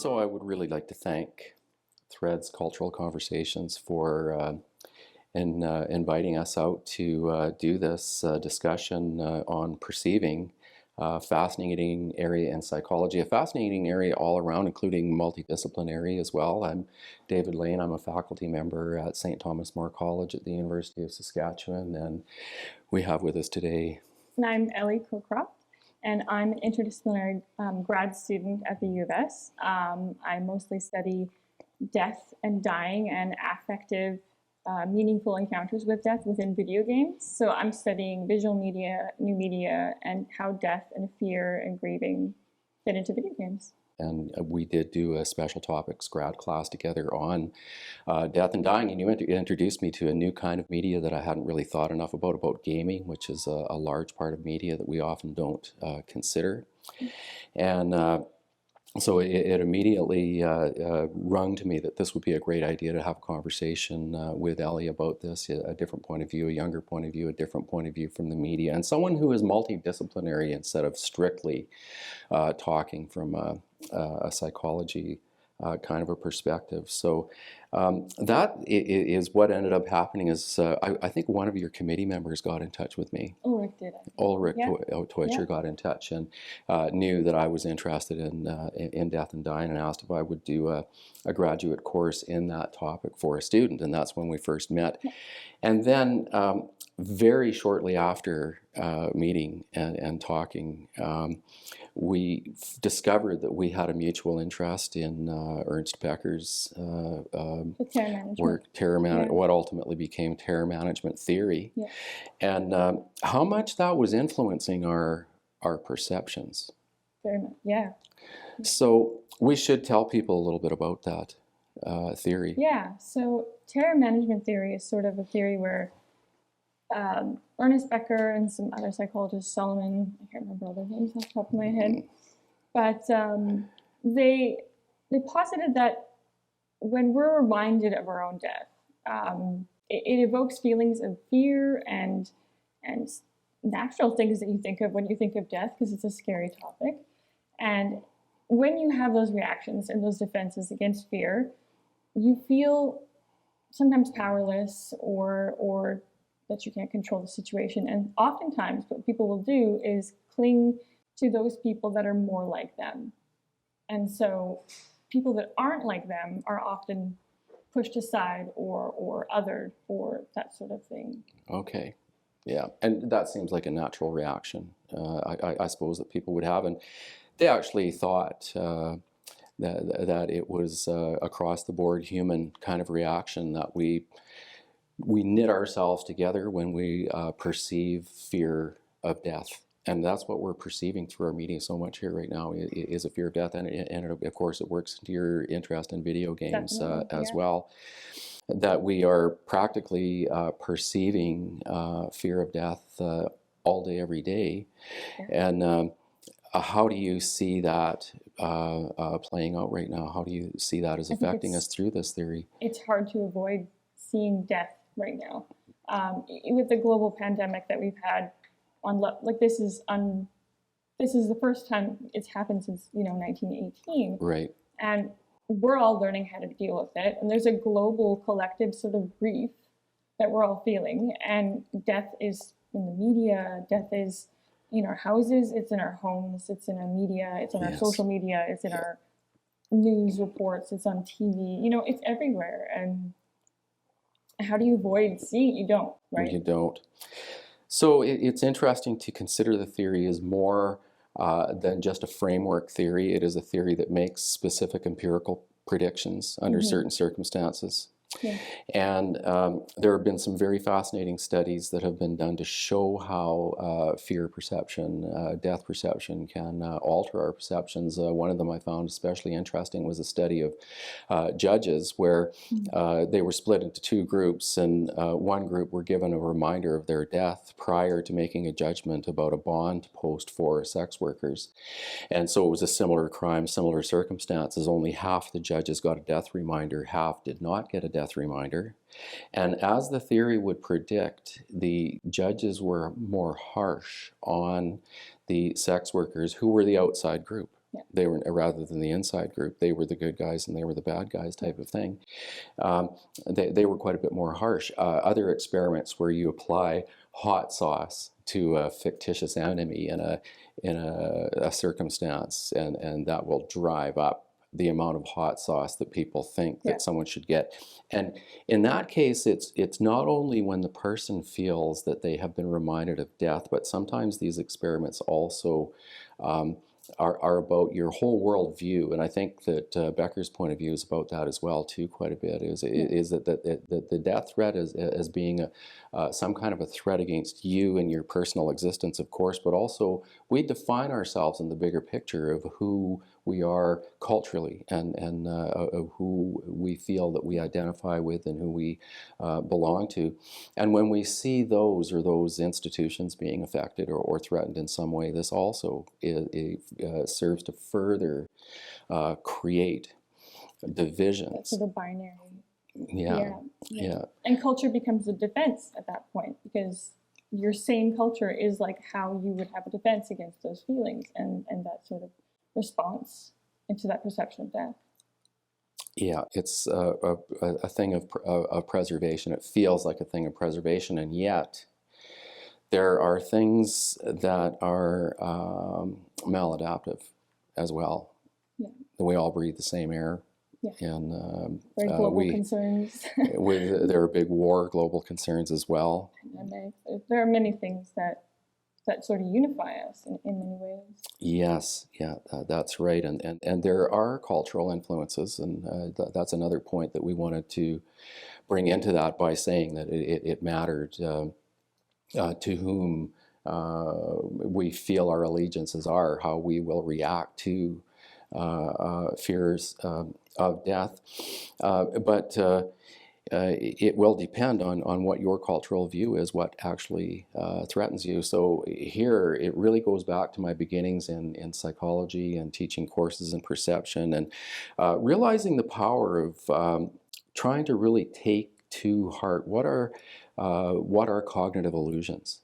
So I would really like to thank Threads Cultural Conversations for inviting us out to do this discussion on perceiving. Fascinating area in psychology, a fascinating area all around, including multidisciplinary as well. I'm David Lane. I'm a faculty member at St. Thomas More College at the University of Saskatchewan, and we have with us today. And I'm Ellie Cocroft, and I'm an interdisciplinary grad student at the U of S. I mostly study death and dying and affective, meaningful encounters with death within video games. So I'm studying visual media, new media, and how death and fear and grieving fit into video games. And we did do a special topics grad class together on death and dying, and you introduced me to a new kind of media that I hadn't really thought enough about gaming, which is a large part of media that we often don't consider. And so it immediately rung to me that this would be a great idea to have a conversation with Ellie about this, a different point of view, a younger point of view, a different point of view from the media, and someone who is multidisciplinary instead of strictly talking from a psychology kind of a perspective. So that is what ended up happening is I think one of your committee members got in touch with me. Ulrich did. Ulrich Teutcher got in touch and knew that I was interested in death and dying and asked if I would do a graduate course in that topic for a student, and that's when we first met. And then very shortly after meeting and talking, we discovered that we had a mutual interest in Ernst Becker's work, what ultimately became terror management theory, and how much that was influencing our perceptions. Very much, yeah. So we should tell people a little bit about that theory. Yeah, so terror management theory is sort of a theory where Ernest Becker and some other psychologists, Solomon, I can't remember all their names off the top of my head, but they posited that when we're reminded of our own death, it evokes feelings of fear and natural things that you think of when you think of death, because it's a scary topic. And when you have those reactions and those defenses against fear, you feel sometimes powerless or that you can't control the situation. And oftentimes what people will do is cling to those people that are more like them. And so people that aren't like them are often pushed aside or othered or that sort of thing. Okay. Yeah, and that seems like a natural reaction, I suppose, that people would have. And they actually thought that it was across the board human kind of reaction, that we knit ourselves together when we perceive fear of death. And that's what we're perceiving through our media so much here right now is a fear of death. And of course, it works into your interest in video games as well. That we are practically perceiving fear of death all day, every day. Yeah. And how do you see that playing out right now? How do you see that as affecting us through this theory? It's hard to avoid seeing death right now. With the global pandemic that we've had, this is the first time it's happened since 1918. Right. And we're all learning how to deal with it. And there's a global collective sort of grief that we're all feeling. And death is in the media, death is in our houses, it's in our homes, it's in our media, it's in our social media, it's in our news reports, it's on TV, it's everywhere. And how do you avoid seeing it? You don't, right? You don't. So it's interesting to consider the theory as more than just a framework theory. It is a theory that makes specific empirical predictions under certain circumstances. Yeah. And there have been some very fascinating studies that have been done to show how fear perception, death perception can alter our perceptions. One of them I found especially interesting was a study of judges where they were split into two groups, and one group were given a reminder of their death prior to making a judgment about a bond post for sex workers. And so it was a similar crime, similar circumstances. Only half the judges got a death reminder, half did not get a death reminder. And as the theory would predict, the judges were more harsh on the sex workers who were the outside group. They were, rather than the inside group, they were the good guys and they were the bad guys type of thing. They were quite a bit more harsh. Other experiments where you apply hot sauce to a fictitious enemy in a circumstance, and that will drive up the amount of hot sauce that people think that someone should get. And in that case, it's not only when the person feels that they have been reminded of death, but sometimes these experiments also are about your whole world view. And I think that Becker's point of view is about that as well too, quite a bit, is that the death threat as being some kind of a threat against you and your personal existence, of course, but also we define ourselves in the bigger picture of who we are culturally, and of who we feel that we identify with and who we belong to. And when we see those institutions being affected or threatened in some way, this also serves to further create divisions. So the binary. Yeah. And culture becomes a defense at that point, because your same culture is like how you would have a defense against those feelings and that sort of response into that perception of death. Yeah, it's a thing of preservation. It feels like a thing of preservation, and yet there are things that are maladaptive as well. Yeah. We all breathe the same air. Yeah. And very global concerns. There are big global concerns as well. And there are many things that sort of unify us in many ways. Yes, yeah, that's right. And there are cultural influences, and that's another point that we wanted to bring into that by saying that it mattered to whom we feel our allegiances are, how we will react to fears of death. But it will depend on what your cultural view is, what actually threatens you. So here it really goes back to my beginnings in psychology and teaching courses in perception, and realizing the power of trying to really take to heart what are cognitive illusions.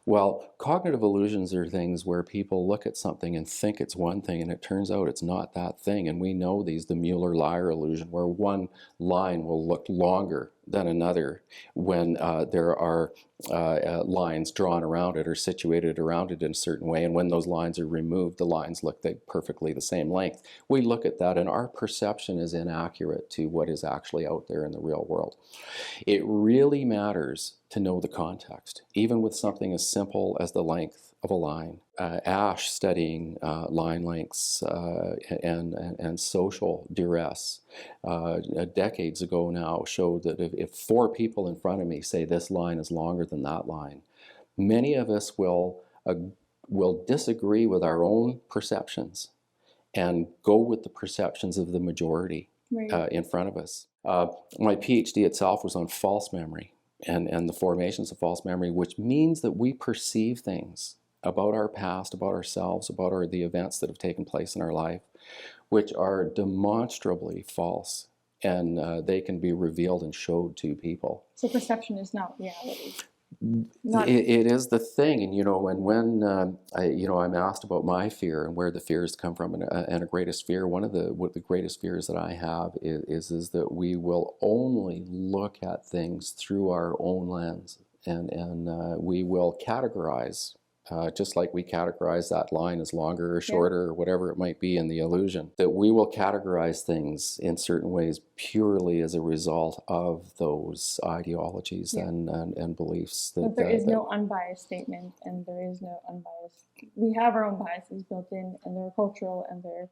Well, cognitive illusions are things where people look at something and think it's one thing, and it turns out it's not that thing. And we know these, the Mueller-Lyer illusion, where one line will look longer than another when there are lines drawn around it or situated around it in a certain way. And when those lines are removed, the lines look perfectly the same length. We look at that, and our perception is inaccurate to what is actually out there in the real world. It really matters to know the context, even with something as simple as the length of a line. Ash, studying line lengths and social duress decades ago now, showed that if four people in front of me say this line is longer than that line, many of us will disagree with our own perceptions and go with the perceptions of the majority in front of us. My PhD itself was on false memory and the formations of false memory, which means that we perceive things about our past, about ourselves, about the events that have taken place in our life, which are demonstrably false, and they can be revealed and showed to people. So perception is not reality. It is the thing, and when I'm asked about my fear and where the fears come from, and a greatest fear, one of the greatest fears that I have is that we will only look at things through our own lens, and we will categorize. Just like we categorize that line as longer or shorter or whatever it might be in the illusion, that we will categorize things in certain ways purely as a result of those ideologies and beliefs. But there is no unbiased statement, and there is no unbiased. We have our own biases built in, and they're cultural, and they're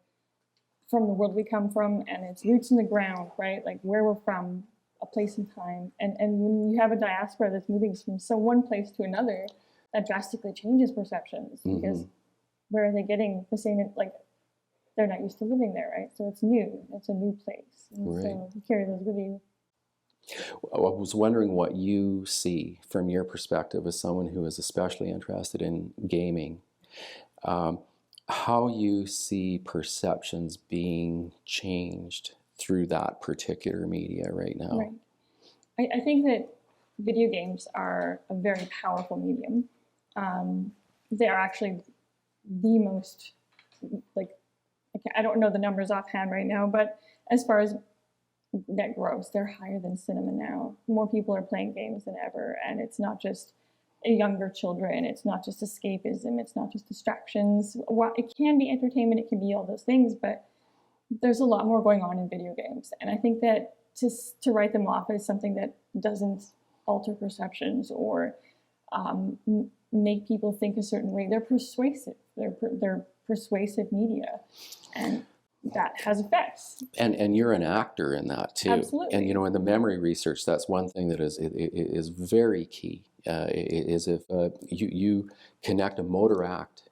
from the world we come from, and it's roots in the ground, right? Like where we're from, a place and time. And when you have a diaspora that's moving from one place to another, that drastically changes perceptions, because where are they getting the same, like they're not used to living there, right? So it's new, it's a new place. And so you carry those with you. I was wondering what you see from your perspective as someone who is especially interested in gaming, how you see perceptions being changed through that particular media right now. Right. I think that video games are a very powerful medium. They are actually the most I don't know the numbers offhand right now, but as far as net gross, they're higher than cinema now. More people are playing games than ever, and it's not just younger children. It's not just escapism. It's not just distractions. It can be entertainment. It can be all those things, but there's a lot more going on in video games, and I think that to write them off as something that doesn't alter perceptions or make people think a certain way, they're persuasive. They're persuasive media, and that has effects. And you're an actor in that too. Absolutely. And in the memory research, that's one thing that is very key. Is if you connect a motor act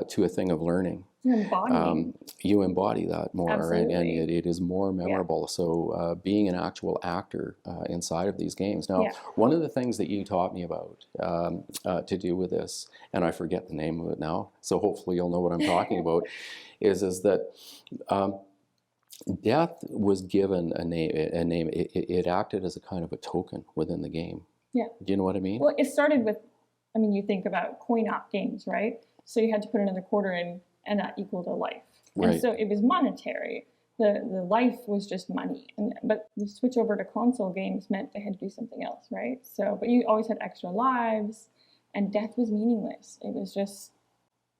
to a thing of learning. You embody that more, and it is more memorable. Yeah. So being an actual actor inside of these games. Now, one of the things that you taught me about to do with this, and I forget the name of it now, so hopefully you'll know what I'm talking about, is that death was given a name. It acted as a kind of a token within the game. Yeah. Do you know what I mean? Well, it started with, you think about coin-op games, right? So you had to put another quarter in, and that equaled a life. Right. And so it was monetary. The life was just money. But the switch over to console games meant they had to do something else, right? So, but you always had extra lives, and death was meaningless. It was just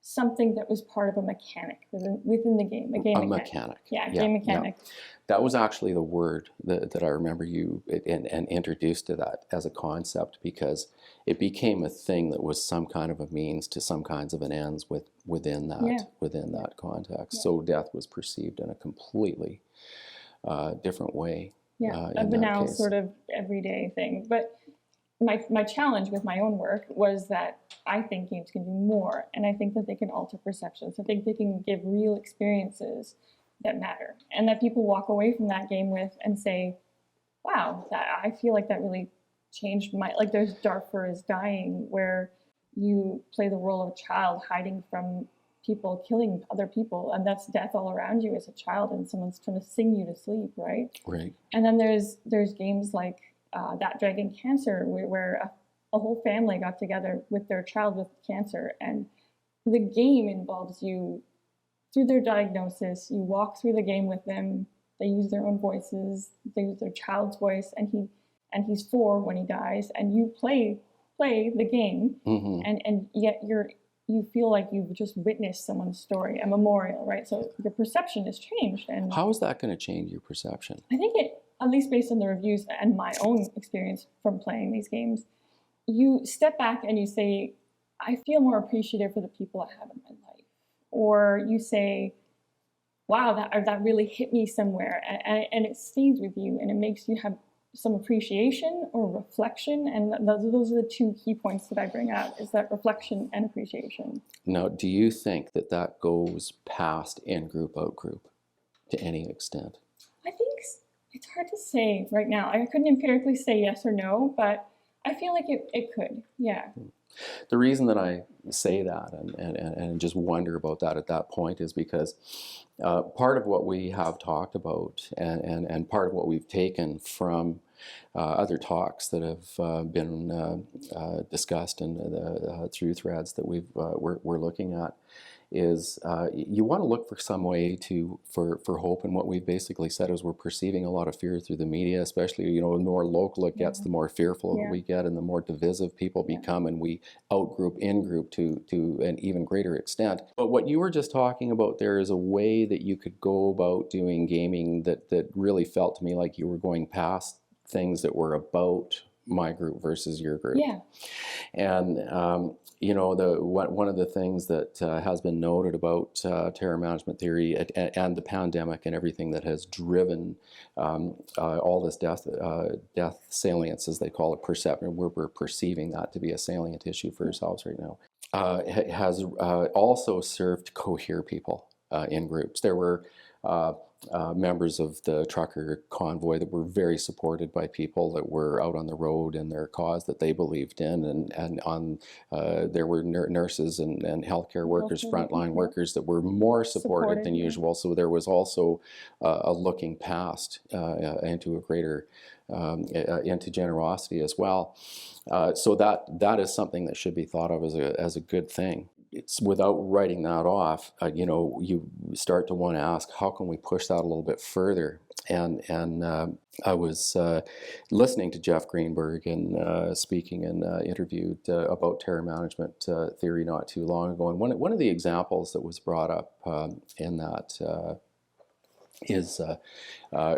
something that was part of a mechanic within the game. A game mechanic. Yeah, game mechanic. Yeah. That was actually the word that I remember you and introduced to that as a concept, because it became a thing that was some kind of a means to some kinds of an ends within that context. Yeah. So death was perceived in a completely different way. Yeah, a banal sort of everyday thing. But my challenge with my own work was that I think games can do more, and I think that they can alter perceptions. I think they can give real experiences that matter, and that people walk away from that game with and say, wow, I feel like that really changed like there's Darfur is Dying, where you play the role of a child hiding from people killing other people, and that's death all around you as a child, and someone's trying to sing you to sleep, right? Right. And then there's games like That Dragon Cancer, where a whole family got together with their child with cancer, and the game involves you through their diagnosis. You walk through the game with them. They use their own voices. They use their child's voice, and he's 4 when he dies, and you play the game, mm-hmm. and yet you feel like you've just witnessed someone's story, a memorial, right? So your perception has changed. And how is that going to change your perception? I think it, at least based on the reviews and my own experience from playing these games, you step back and you say, I feel more appreciative for the people I have in my life. Or you say, wow, that really hit me somewhere. And it stays with you, and it makes you have some appreciation or reflection. And those are the 2 key points that I bring out, is that reflection and appreciation. Now, do you think that goes past in-group, out-group to any extent? I think it's hard to say right now. I couldn't empirically say yes or no, but I feel like it could, yeah. The reason that I say that and just wonder about that at that point is because part of what we have talked about and part of what we've taken from other talks that have been discussed and through threads that we're looking at is you want to look for some way for hope. And what we've basically said is we're perceiving a lot of fear through the media, especially, the more local it gets, the more fearful we get, and the more divisive people become, and we out-group, in-group to an even greater extent. But what you were just talking about there is a way that you could go about doing gaming that really felt to me like you were going past things that were about my group versus your group. Yeah. And one of the things that has been noted about terror management theory and the pandemic and everything that has driven all this death salience, as they call it, perception, we're perceiving that to be a salient issue for ourselves right now, has also served to cohere people in groups. There were members of the trucker convoy that were very supported by people that were out on the road in their cause that they believed in, and there were nurses and healthcare workers, frontline workers that were more supported than usual. So there was also a looking past into a greater into generosity as well. So that is something that should be thought of as a good thing. it's without writing that off, you know, you start to want to ask, how can we push that a little bit further? And I was listening to Jeff Greenberg and speaking and interviewed about terror management theory not too long ago. And one of the examples that was brought up in that is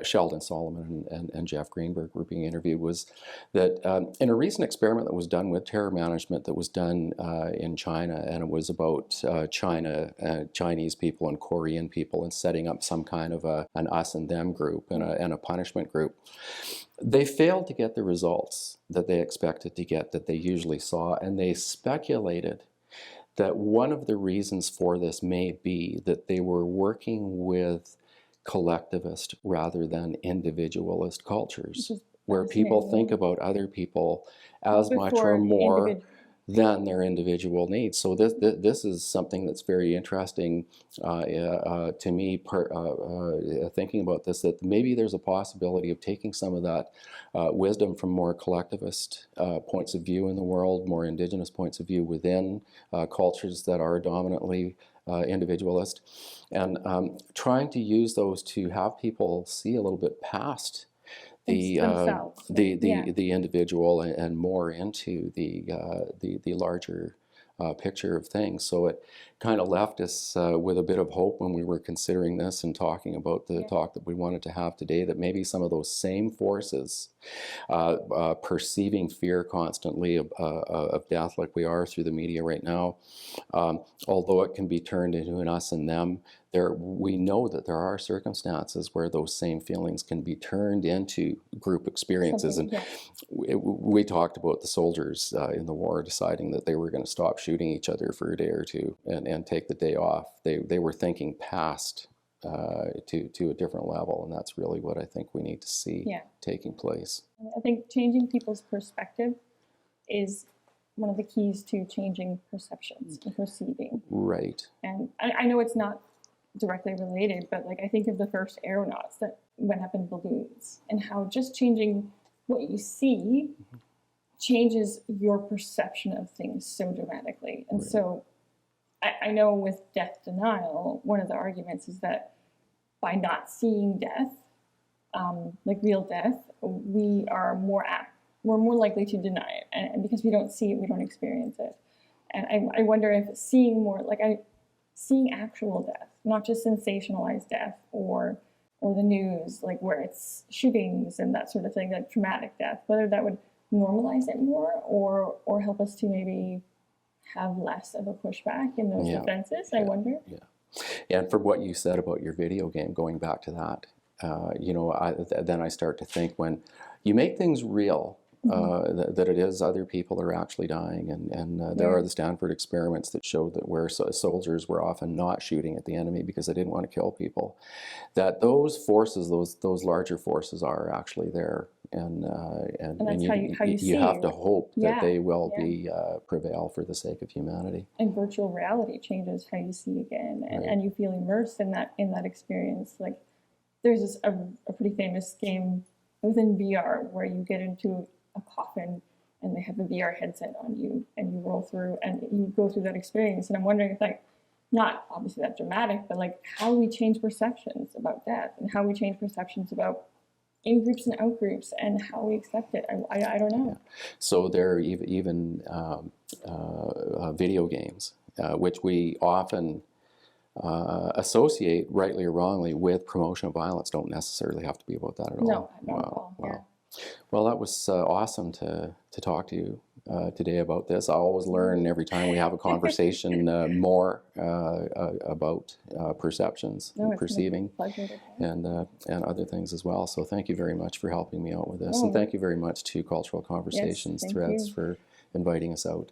Sheldon Solomon and Jeff Greenberg were being interviewed, was that in a recent experiment that was done with terror management that was done in China, and it was about Chinese people and Korean people and setting up some kind of an us and them group and a punishment group. They failed to get the results that they expected to get, that they usually saw, and they speculated that one of the reasons for this may be that they were working with collectivist rather than individualist cultures, where people think about other people as much or more than their individual needs. So this is something that's very interesting to me, thinking about this, that maybe there's a possibility of taking some of that wisdom from more collectivist points of view in the world, more indigenous points of view within cultures that are dominantly individualist, and trying to use those to have people see a little bit past the individual and more into the larger picture of things. So it kind of left us with a bit of hope when we were considering this and talking about the talk that we wanted to have today, that maybe some of those same forces, perceiving fear constantly of death like we are through the media right now, although it can be turned into an us and them, we know that there are circumstances where those same feelings can be turned into group experiences. And we talked about the soldiers in the war deciding that they were going to stop shooting each other for a day or two and take the day off. They were thinking past to a different level, and that's really what I think we need to see taking place. I think changing people's perspective is one of the keys to changing perceptions and perceiving. Right. And I know it's not directly related, but like I think of the first aeronauts that went up in balloons, and how just changing what you see changes your perception of things so dramatically. And so I know with death denial, one of the arguments is that by not seeing death, like real death, we're more likely to deny it. And because we don't see it, we don't experience it. And I wonder if seeing more, seeing actual death, not just sensationalized death or the news, like where it's shootings and that sort of thing, that traumatic death, whether that would normalize it more or help us to maybe have less of a pushback in those defenses, I wonder. Yeah, and from what you said about your video game, going back to that, then I start to think, when you make things real, that it is other people are actually dying, and there are the Stanford experiments that showed that where soldiers were often not shooting at the enemy because they didn't want to kill people, that those forces, those larger forces, are actually there, and you have to hope that they will be prevail for the sake of humanity. And virtual reality changes how you see again, and you feel immersed in that experience. Like there's a pretty famous game within VR where you get into a coffin and they have a VR headset on you and you roll through and you go through that experience. And I'm wondering if, like, not obviously that dramatic, but like how we change perceptions about death and how we change perceptions about in-groups and out-groups and how we accept it. I don't know. So there are even video games, which we often associate, rightly or wrongly, with promotion of violence, don't necessarily have to be about that at all. No, not at all. Wow. Well, that was awesome to talk to you today about this. I always learn every time we have a conversation more about perceptions, and perceiving, and other things as well. So thank you very much for helping me out with this. And thank you very much to Cultural Conversations Threads for inviting us out.